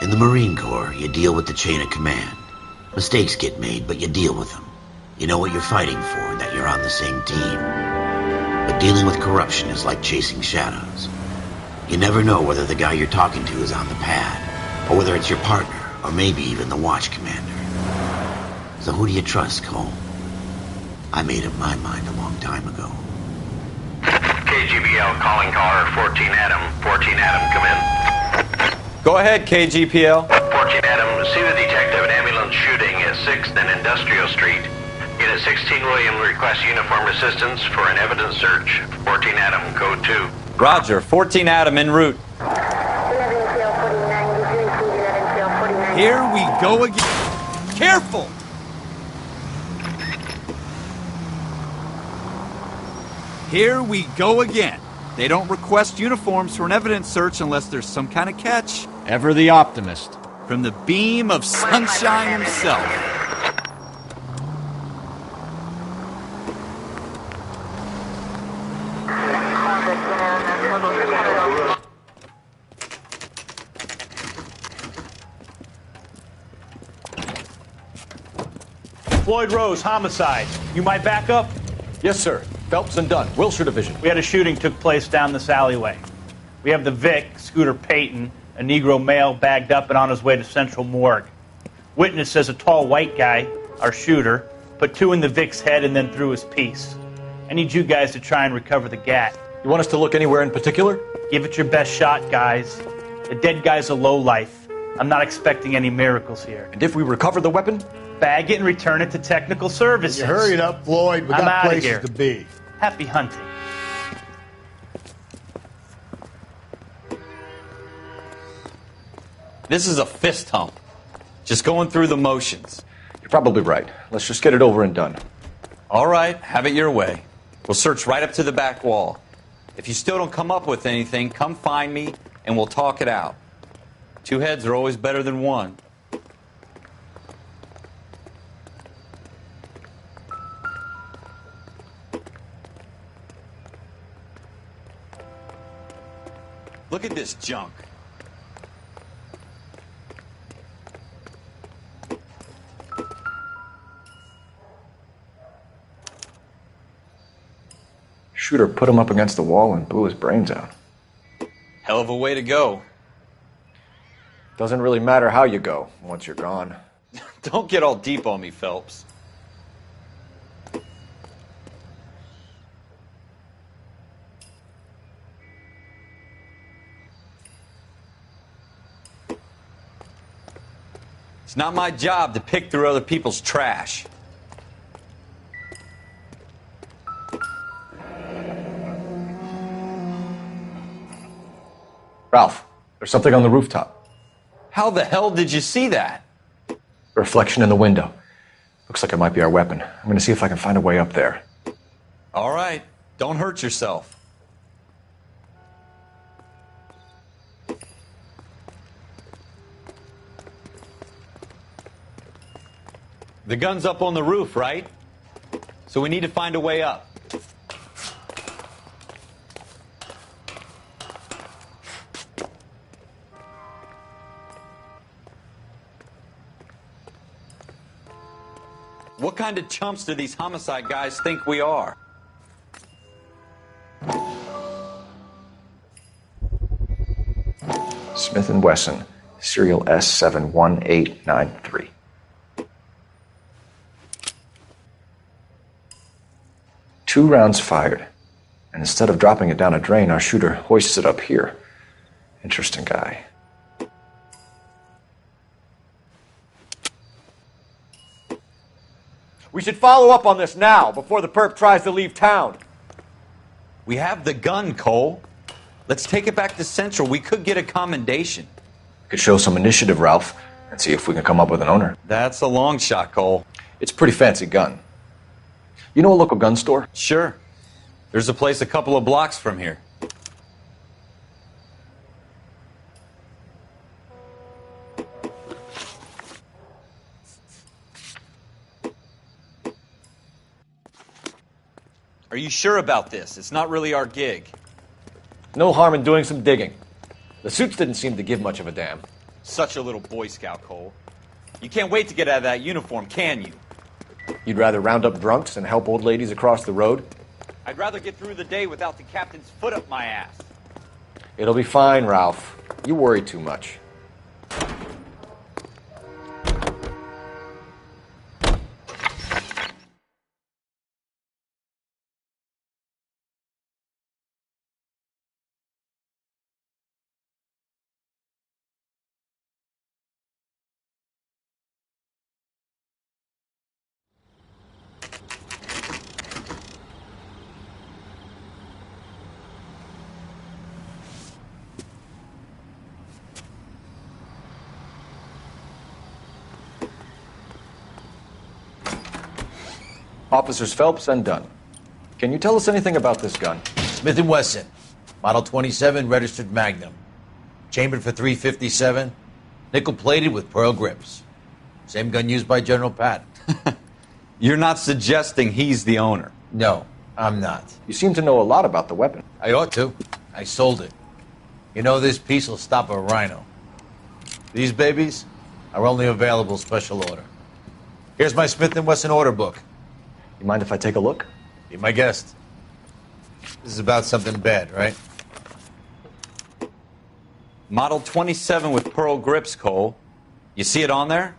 In the Marine Corps, you deal with the chain of command. Mistakes get made, but you deal with them. You know what you're fighting for, that you're on the same team. But dealing with corruption is like chasing shadows. You never know whether the guy you're talking to is on the pad, or whether it's your partner, or maybe even the watch commander. So who do you trust, Cole? I made up my mind a long time ago. KGBL calling caller 14 Adam. 14 Adam, come in. Go ahead, KGPL. 14 Adam, see the detective, an ambulance shooting at 6th and Industrial Street. Unit 16 William requests uniformed assistance for an evidence search. 14 Adam, code 2. Roger, 14 Adam en route. Here we go again. Careful! Here we go again. They don't request uniforms for an evidence search unless there's some kind of catch. Ever the optimist. From the beam of sunshine himself. Floyd Rose, homicide. You might back up? Yes, sir. Phelps and Dunn, Wilshire Division. We had a shooting took place down this alleyway. We have the Vic, Scooter Payton, a Negro male bagged up and on his way to Central Morgue. Witness says a tall white guy, our shooter, put 2 in the Vic's head and then threw his piece. I need you guys to try and recover the gat. You want us to look anywhere in particular? Give it your best shot, guys. The dead guy's a lowlife. I'm not expecting any miracles here. And if we recover the weapon? Bag it and return it to technical services. You hurry it up, Floyd. We I'm got outta places here. to be. Happy hunting. This is a fist hump. Just going through the motions. You're probably right. Let's just get it over and done. All right, have it your way. We'll search right up to the back wall. If you still don't come up with anything, come find me and we'll talk it out. 2 heads are always better than 1. Look at this junk. Shooter put him up against the wall and blew his brains out. Hell of a way to go. Doesn't really matter how you go once you're gone. Don't get all deep on me, Phelps. It's not my job to pick through other people's trash. Ralph, there's something on the rooftop. How the hell did you see that? A reflection in the window. Looks like it might be our weapon. I'm going to see if I can find a way up there. All right, don't hurt yourself. The gun's up on the roof, right? So we need to find a way up. What kind of chumps do these homicide guys think we are? Smith & Wesson, serial S71893. Two rounds fired, and instead of dropping it down a drain, our shooter hoists it up here. Interesting guy. We should follow up on this now, before the perp tries to leave town. We have the gun, Cole. Let's take it back to Central. We could get a commendation. Could show some initiative, Ralph, and see if we can come up with an owner. That's a long shot, Cole. It's a pretty fancy gun. You know a local gun store? Sure. There's a place a couple of blocks from here. Are you sure about this? It's not really our gig. No harm in doing some digging. The suits didn't seem to give much of a damn. Such a little Boy Scout, Cole. You can't wait to get out of that uniform, can you? You'd rather round up drunks and help old ladies across the road? I'd rather get through the day without the captain's foot up my ass. It'll be fine, Ralph. You worry too much. Officers Phelps and Dunn. Can you tell us anything about this gun? Smith & Wesson, Model 27, registered Magnum. Chambered for .357, nickel-plated with pearl grips. Same gun used by General Patton. You're not suggesting he's the owner? No, I'm not. You seem to know a lot about the weapon. I ought to. I sold it. You know, this piece will stop a rhino. These babies are only available special order. Here's my Smith & Wesson order book. You mind if I take a look? Be my guest. This is about something bad, right? Model 27 with pearl grips, Cole. You see it on there?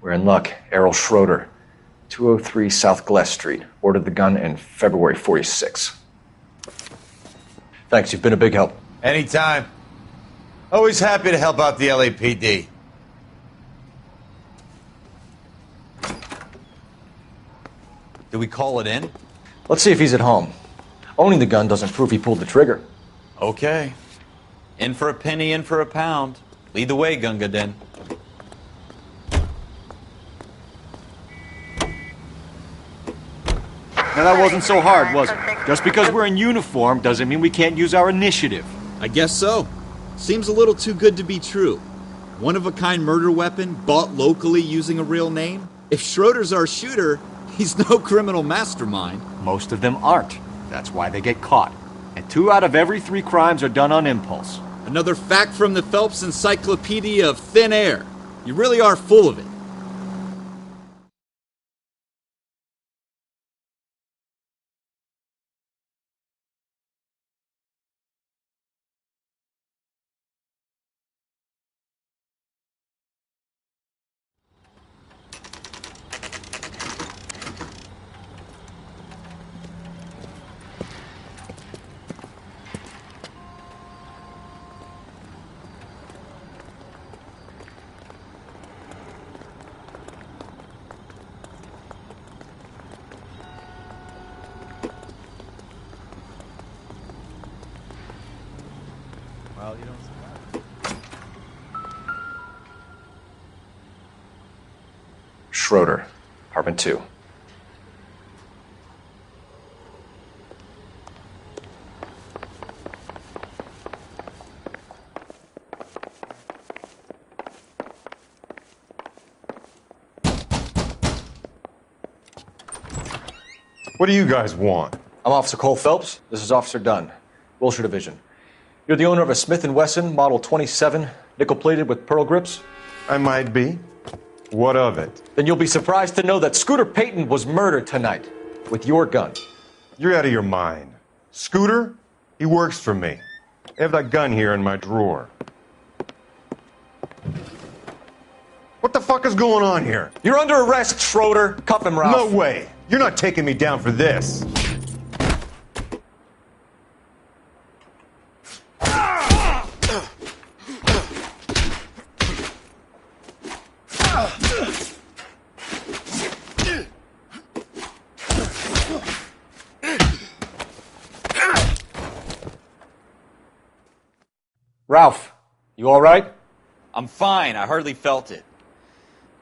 We're in luck. Errol Schroeder, 203 South Glass Street. Ordered the gun in February '46. Thanks, you've been a big help. Anytime. Always happy to help out the LAPD. Do we call it in? Let's see if he's at home. Owning the gun doesn't prove he pulled the trigger. Okay. In for a penny, in for a pound. Lead the way, Gunga Din. Now that wasn't so hard, was it? Just because we're in uniform doesn't mean we can't use our initiative. I guess so. Seems a little too good to be true. One-of-a-kind murder weapon bought locally using a real name? If Schroeder's our shooter, he's no criminal mastermind. Most of them aren't. That's why they get caught. And 2 out of every 3 crimes are done on impulse. Another fact from the Phelps Encyclopedia of Thin Air. You really are full of it. Well, you don't survive. Schroeder, apartment 2. What do you guys want? I'm Officer Cole Phelps. This is Officer Dunn, Wilshire Division. You're the owner of a Smith & Wesson Model 27, nickel-plated with pearl grips? I might be. What of it? Then you'll be surprised to know that Scooter Payton was murdered tonight with your gun. You're out of your mind. Scooter? He works for me. I have that gun here in my drawer. What the fuck is going on here? You're under arrest, Schroeder. Cuff him, Ralph. No way. You're not taking me down for this. Ralph, you all right? I'm fine. I hardly felt it.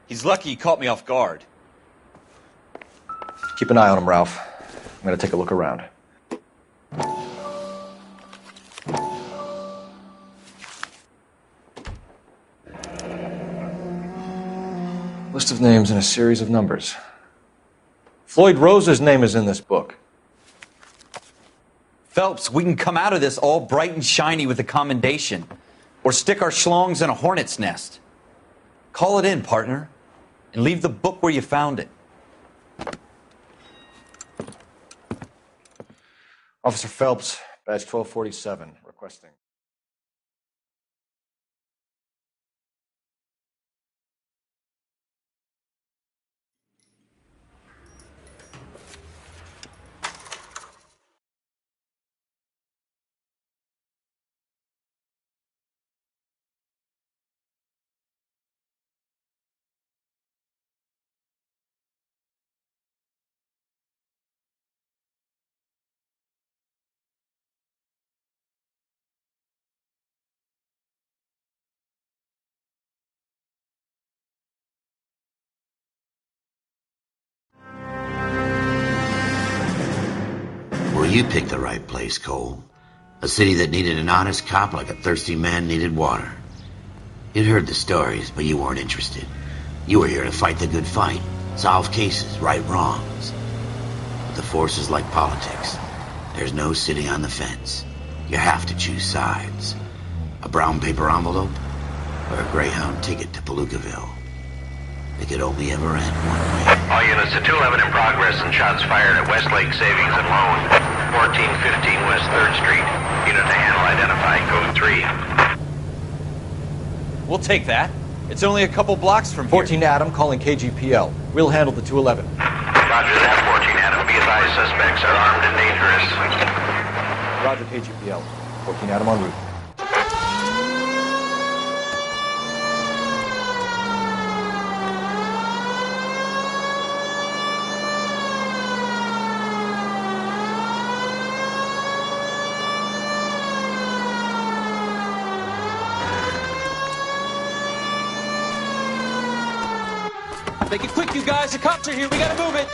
He's lucky he caught me off guard. Keep an eye on him, Ralph. I'm going to take a look around. List of names and a series of numbers. Floyd Rose's name is in this book. Phelps, we can come out of this all bright and shiny with a commendation. Or stick our schlongs in a hornet's nest. Call it in, partner. And leave the book where you found it. Officer Phelps, badge 1247, requesting. Well, you picked the right place, Cole. A city that needed an honest cop like a thirsty man needed water. You'd heard the stories, but you weren't interested. You were here to fight the good fight, solve cases, right wrongs. But the force is like politics. There's no sitting on the fence. You have to choose sides. A brown paper envelope or a Greyhound ticket to Palookaville. It could only ever end one way. All units to 211 in progress and shots fired at Westlake Savings and Loan, 1415 West 3rd Street. Unit to handle identified, code 3. We'll take that. It's only a couple blocks from here. 14 Adam calling KGPL. We'll handle the 211. Roger that, 14 Adam. Be advised, suspects are armed and dangerous. Roger, KGPL. 14 Adam en route. Make it quick, you guys. The cops are here. We gotta move it.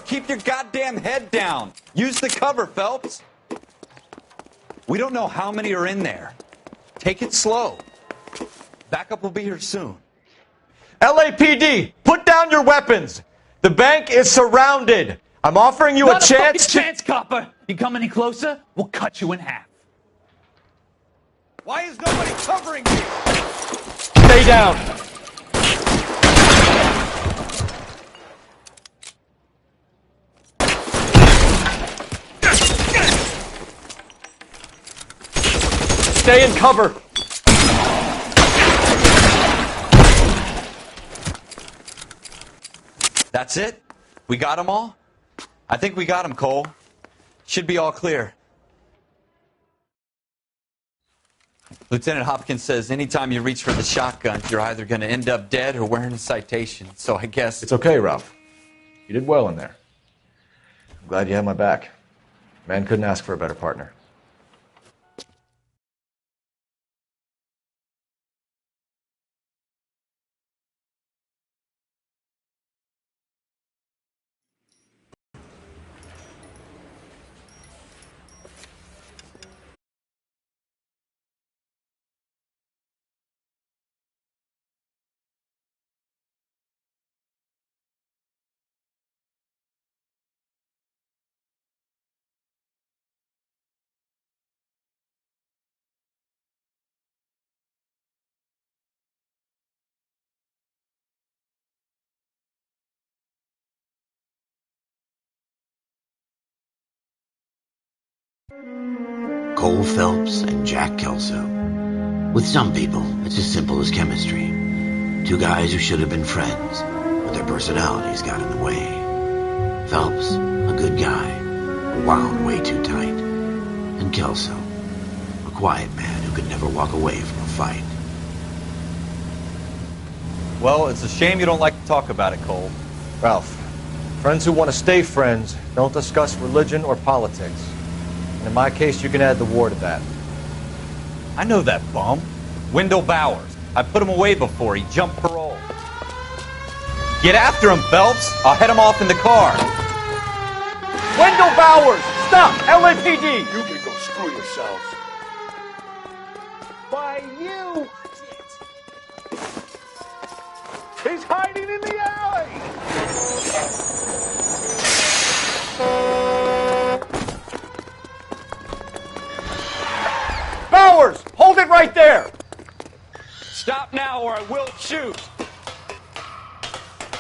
Keep your goddamn head down. Use the cover, Phelps. We don't know how many are in there. Take it slow. Backup will be here soon. LAPD, put down your weapons. The bank is surrounded. I'm offering you Not a chance fucking chance, copper. You come any closer, we'll cut you in half. Why is nobody covering me? Stay down. Stay in cover. That's it? We got them all? I think we got them, Cole. Should be all clear. Lieutenant Hopkins says anytime you reach for the shotgun, you're either going to end up dead or wearing a citation. So I guess... It's okay, Ralph. You did well in there. I'm glad you had my back. Man couldn't ask for a better partner. Cole Phelps and Jack Kelso. With some people, it's as simple as chemistry. Two guys who should have been friends, but their personalities got in the way. Phelps, a good guy, wound way too tight. And Kelso, a quiet man who could never walk away from a fight. Well, it's a shame you don't like to talk about it, Cole. Ralph, friends who want to stay friends don't discuss religion or politics. And in my case, you can add the war to that. I know that bum. Wendell Bowers. I put him away before. He jumped parole. Get after him, Phelps. I'll head him off in the car. Wendell Bowers! Stop! LAPD! You can go screw yourselves. By you! He's hiding in the alley! Bowers! Hold it right there! Stop now or I will shoot.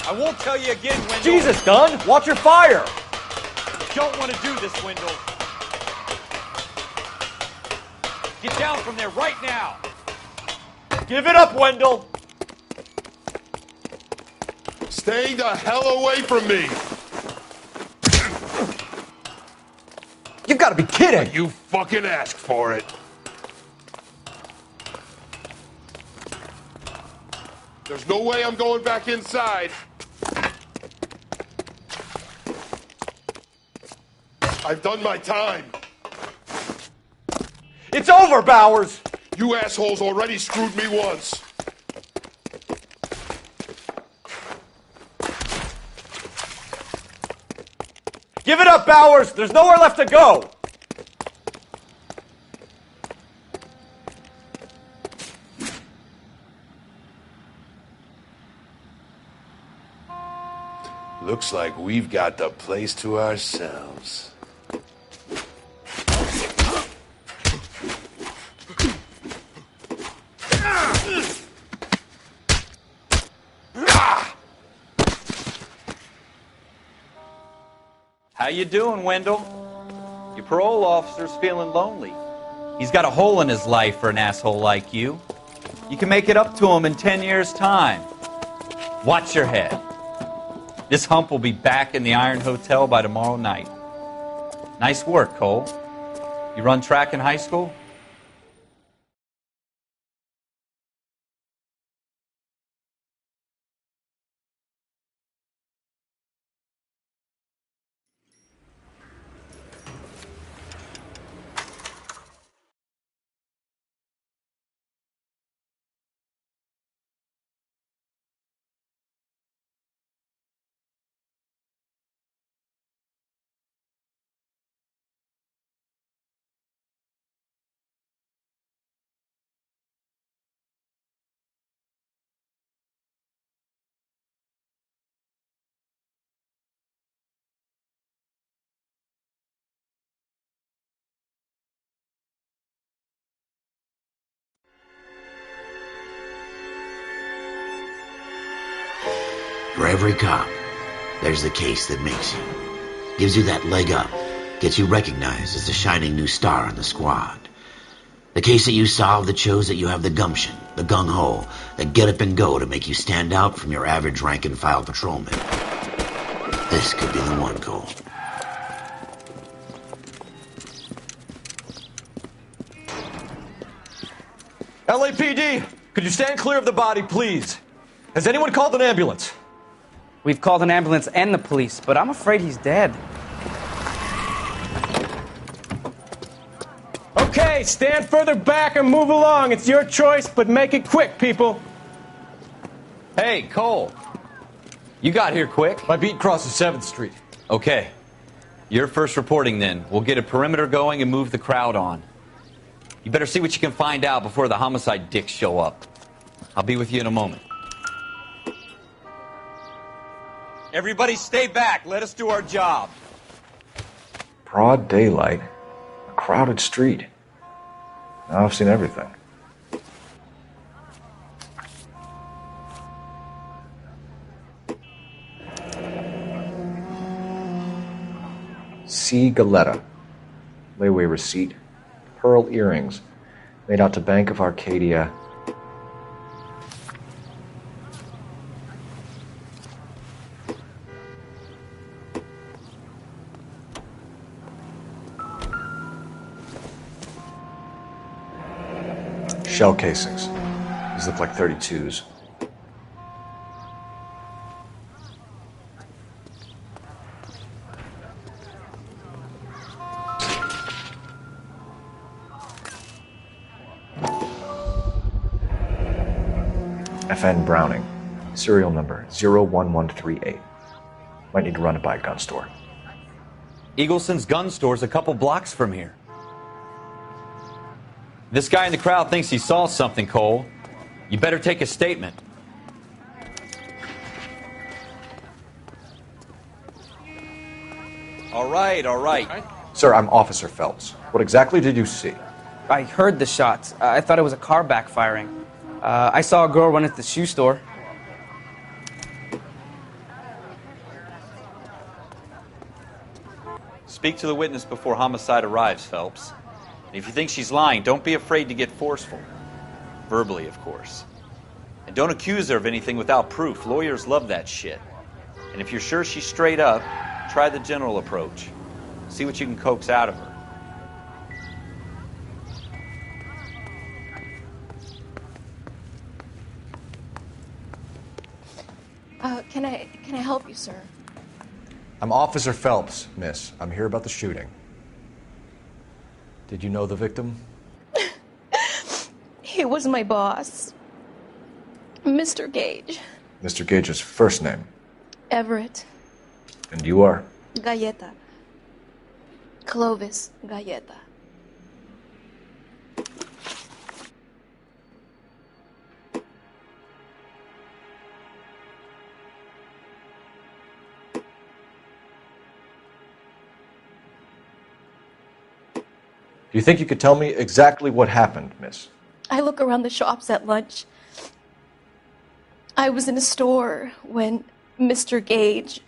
I won't tell you again, Wendell. Jesus, Gunn! Watch your fire! Don't want to do this, Wendell. Get down from there right now. Give it up, Wendell! Stay the hell away from me! You've got to be kidding! You fucking asked for it. There's no way I'm going back inside. I've done my time. It's over, Bowers! You assholes already screwed me once. Give it up, Bowers! There's nowhere left to go! Looks like we've got the place to ourselves. How you doing, Wendell? Your parole officer's feeling lonely. He's got a hole in his life for an asshole like you. You can make it up to him in 10 years' time. Watch your head. This hump will be back in the Iron Hotel by tomorrow night. Nice work, Cole. You run track in high school? For every cop, there's the case that makes you. Gives you that leg up. Gets you recognized as the shining new star on the squad. The case that you solve that shows that you have the gumption, the gung-ho, the get up and go to make you stand out from your average rank-and-file patrolman. This could be the one, Cole. LAPD, could you stand clear of the body, please? Has anyone called an ambulance? We've called an ambulance and the police, but I'm afraid he's dead. Okay, stand further back and move along. It's your choice, but make it quick, people. Hey, Cole. You got here quick. My beat crosses 7th Street. Okay. You're first reporting then. We'll get a perimeter going and move the crowd on. You better see what you can find out before the homicide dicks show up. I'll be with you in a moment. Everybody stay back. Let us do our job. Broad daylight, a crowded street. Now I've seen everything. C. Galetta. Layaway receipt. Pearl earrings. Made out to Bank of Arcadia. Shell casings. These look like 32s. FN Browning. Serial number 01138. Might need to run it by a gun store. Eagleson's gun store's a couple blocks from here. This guy in the crowd thinks he saw something, Cole. You better take a statement. All right. Sir, I'm Officer Phelps. What exactly did you see? I heard the shots. I thought it was a car backfiring. I saw a girl run into the shoe store. Speak to the witness before homicide arrives, Phelps. And if you think she's lying, don't be afraid to get forceful. Verbally, of course. And don't accuse her of anything without proof. Lawyers love that shit. And if you're sure she's straight up, try the general approach. See what you can coax out of her. Can I help you, sir? I'm Officer Phelps, miss. I'm here about the shooting. Did you know the victim? He was my boss, Mr. Gage. Mr. Gage's first name. Everett. And you are? Galleta. Clovis Galleta. Do you think you could tell me exactly what happened, miss? I look around the shops at lunch. I was in a store when Mr. Gage,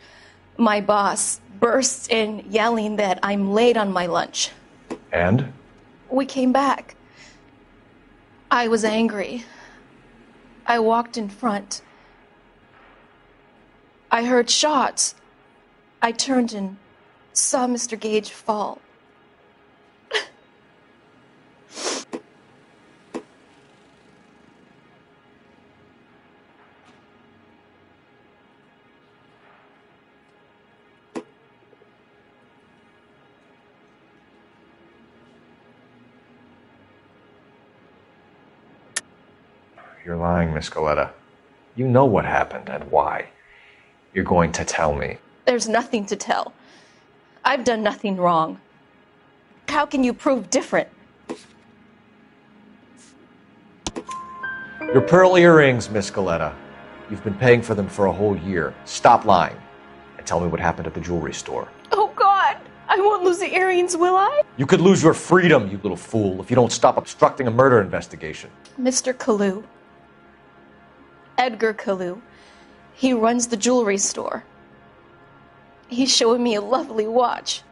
my boss, bursts in yelling that I'm late on my lunch. And? We came back. I was angry. I walked in front. I heard shots. I turned and saw Mr. Gage fall. You're lying, Miss Galleta. You know what happened and why. You're going to tell me. There's nothing to tell. I've done nothing wrong. How can you prove different? Your pearl earrings, Miss Galleta. You've been paying for them for a whole year. Stop lying and tell me what happened at the jewelry store. Oh, God! I won't lose the earrings, will I? You could lose your freedom, you little fool, if you don't stop obstructing a murder investigation. Mr. Kalu. Edgar Kalu. He runs the jewelry store. He's showing me a lovely watch.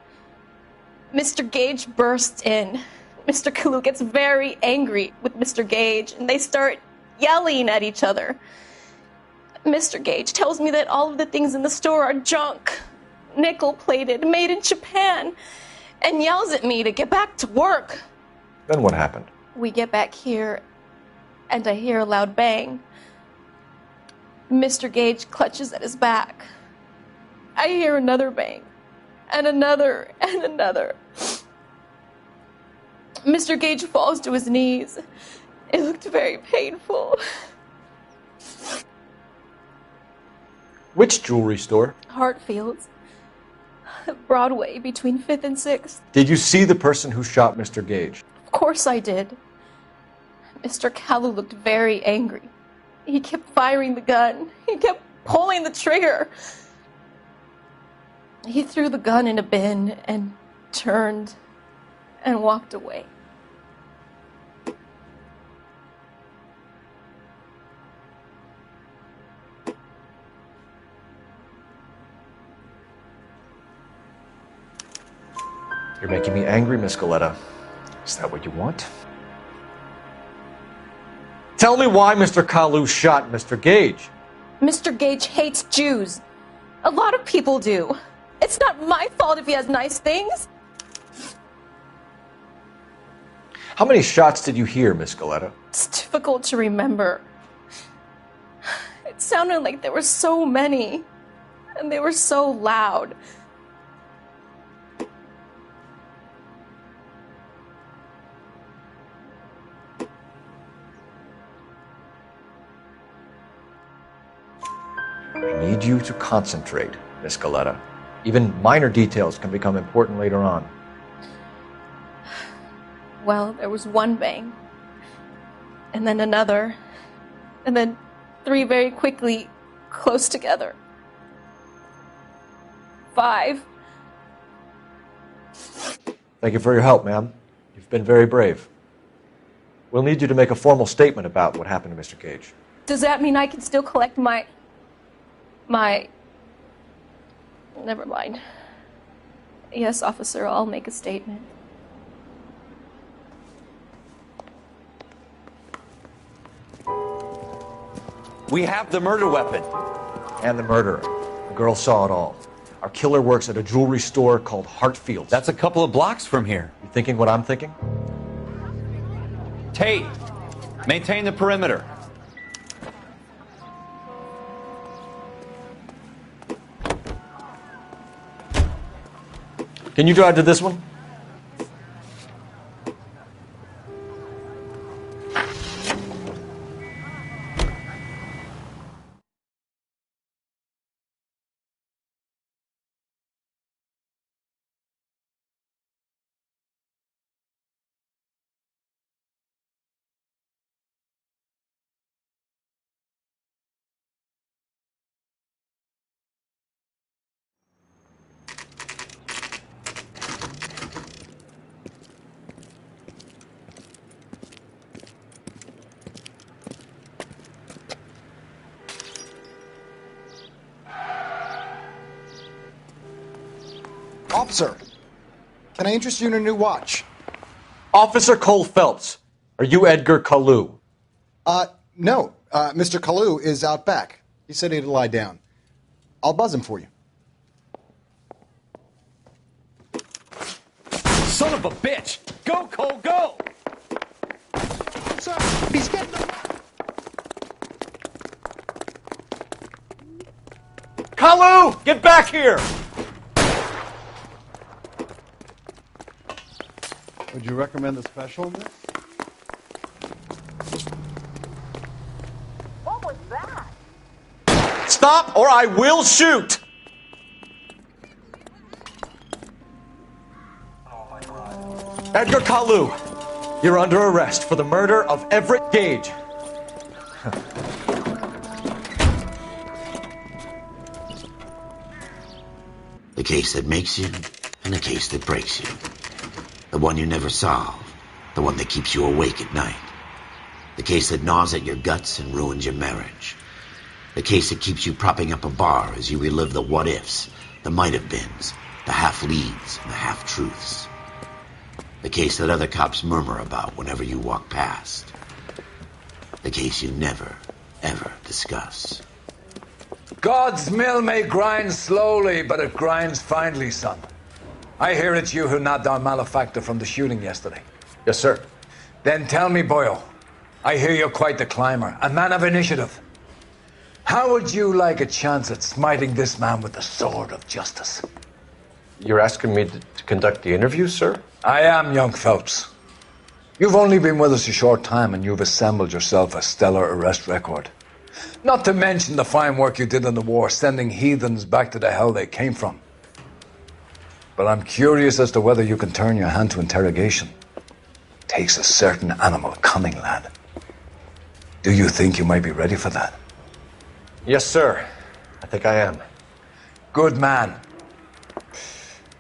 Mr. Gage bursts in. Mr. Kalu gets very angry with Mr. Gage, and they start yelling at each other. Mr. Gage tells me that all of the things in the store are junk, nickel-plated, made in Japan, and yells at me to get back to work. Then what happened? We get back here, and I hear a loud bang. Mr. Gage clutches at his back. I hear another bang, and another, and another. Mr. Gage falls to his knees. It looked very painful. Which jewelry store? Hartfield's. Broadway, between 5th and 6th. Did you see the person who shot Mr. Gage? Of course I did. Mr. Kalu looked very angry. He kept firing the gun. He kept pulling the trigger. He threw the gun in a bin and turned and walked away. You're making me angry, Miss Galleta. Is that what you want? Tell me why Mr. Kalu shot Mr. Gage. Mr. Gage hates Jews. A lot of people do. It's not my fault if he has nice things. How many shots did you hear, Miss Galetta? It's difficult to remember. It sounded like there were so many, and they were so loud. I need you to concentrate, Miss Galetta. Even minor details can become important later on. Well, there was one bang, and then another, and then three very quickly, close together. 5. Thank you for your help, ma'am. You've been very brave. We'll need you to make a formal statement about what happened to Mr. Gage. Does that mean I can still collect my... Never mind. Yes, officer, I'll make a statement. We have the murder weapon. And the murderer. The girl saw it all. Our killer works at a jewelry store called Hartfield's. That's a couple of blocks from here. You thinking what I'm thinking? Tate, maintain the perimeter. Can you drive to this one? Officer, can I interest you in a new watch? Officer Cole Phelps, are you Edgar Kalu? No. Mr. Kalu is out back. He said he'd lie down. I'll buzz him for you. Son of a bitch! Go, Cole, go! Sir, he's getting the... Kalu, get back here! Would you recommend the special, miss? What was that? Stop or I will shoot! Edgar Kalu, you're under arrest for the murder of Everett Gage. The case that makes you, and the case that breaks you. The one you never solve. The one that keeps you awake at night. The case that gnaws at your guts and ruins your marriage. The case that keeps you propping up a bar as you relive the what-ifs, the might-have-beens, the half-leads, and the half-truths. The case that other cops murmur about whenever you walk past. The case you never, ever discuss. God's mill may grind slowly, but it grinds finely, son. I hear it's you who nabbed our malefactor from the shooting yesterday. Yes, sir. Then tell me, boyo, I hear you're quite the climber, a man of initiative. How would you like a chance at smiting this man with the sword of justice? You're asking me to conduct the interview, sir? I am, young Phelps. You've only been with us a short time and you've assembled yourself a stellar arrest record. Not to mention the fine work you did in the war, sending heathens back to the hell they came from. But I'm curious as to whether you can turn your hand to interrogation. Takes a certain animal cunning, lad. Do you think you might be ready for that? Yes, sir. I think I am. Good man.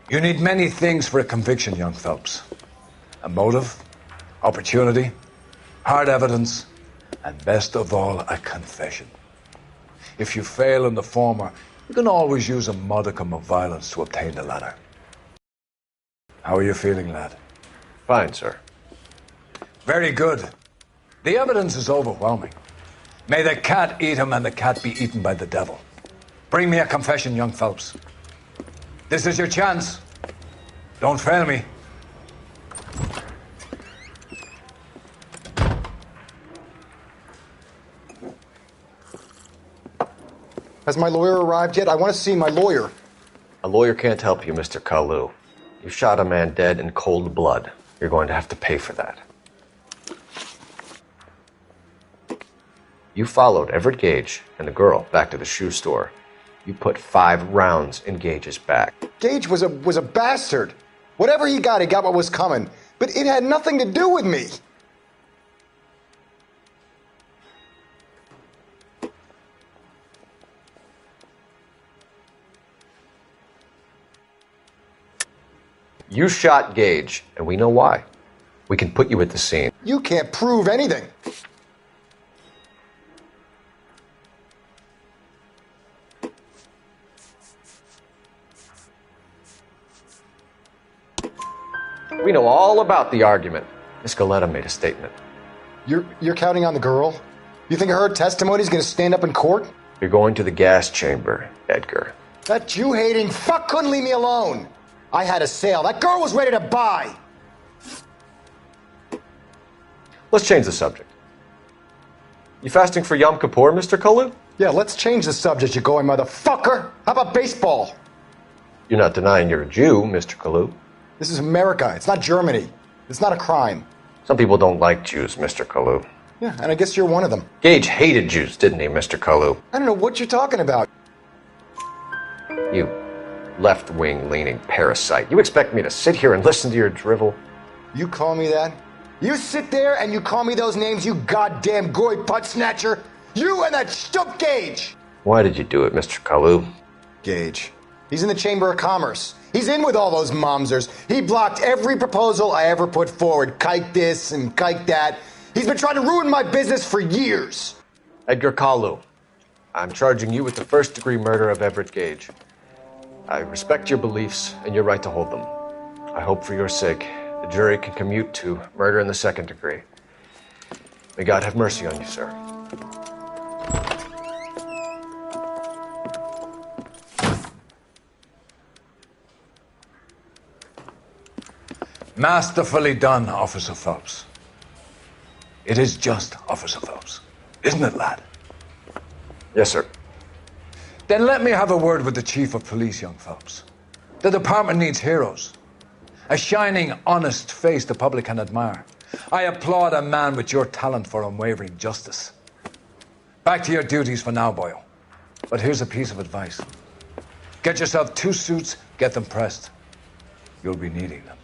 You need many things for a conviction, young Phelps. A motive, opportunity, hard evidence, and best of all, a confession. If you fail in the former, you can always use a modicum of violence to obtain the latter. How are you feeling, lad? Fine, sir. Very good. The evidence is overwhelming. May the cat eat him and the cat be eaten by the devil. Bring me a confession, young Phelps. This is your chance. Don't fail me. Has my lawyer arrived yet? I want to see my lawyer. A lawyer can't help you, Mr. Kalu. You shot a man dead in cold blood. You're going to have to pay for that. You followed Everett Gage and the girl back to the shoe store. You put 5 rounds in Gage's back. Gage was a bastard. Whatever he got what was coming. But it had nothing to do with me. You shot Gage, and we know why. We can put you at the scene. You can't prove anything. We know all about the argument. Miss Galetta made a statement. You're counting on the girl? You think her testimony is going to stand up in court? You're going to the gas chamber, Edgar. That Jew-hating fuck couldn't leave me alone. I had a sale. That girl was ready to buy. Let's change the subject. You fasting for Yom Kippur, Mr. Kalu? Yeah, let's change the subject, you going motherfucker. How about baseball? You're not denying you're a Jew, Mr. Kalu. This is America. It's not Germany. It's not a crime. Some people don't like Jews, Mr. Kalu. Yeah, and I guess you're one of them. Gage hated Jews, didn't he, Mr. Kalu? I don't know what you're talking about. You left-wing leaning parasite. You expect me to sit here and listen to your drivel? You call me that? You sit there and you call me those names, you goddamn goy butt snatcher? You and that stup Gage! Why did you do it, Mr. Kalu? Gage. He's in the Chamber of Commerce. He's in with all those momsers. He blocked every proposal I ever put forward. Kike this and kike that. He's been trying to ruin my business for years. Edgar Kalu, I'm charging you with the first-degree murder of Everett Gage. I respect your beliefs and your right to hold them. I hope for your sake the jury can commute to murder in the second degree. May God have mercy on you, sir. Masterfully done, Officer Phelps. It is just, Officer Phelps. Isn't it, lad? Yes, sir. Then let me have a word with the Chief of Police, young Phelps. The department needs heroes. A shining, honest face the public can admire. I applaud a man with your talent for unwavering justice. Back to your duties for now, Boyle. But here's a piece of advice. Get yourself 2 suits, get them pressed. You'll be needing them.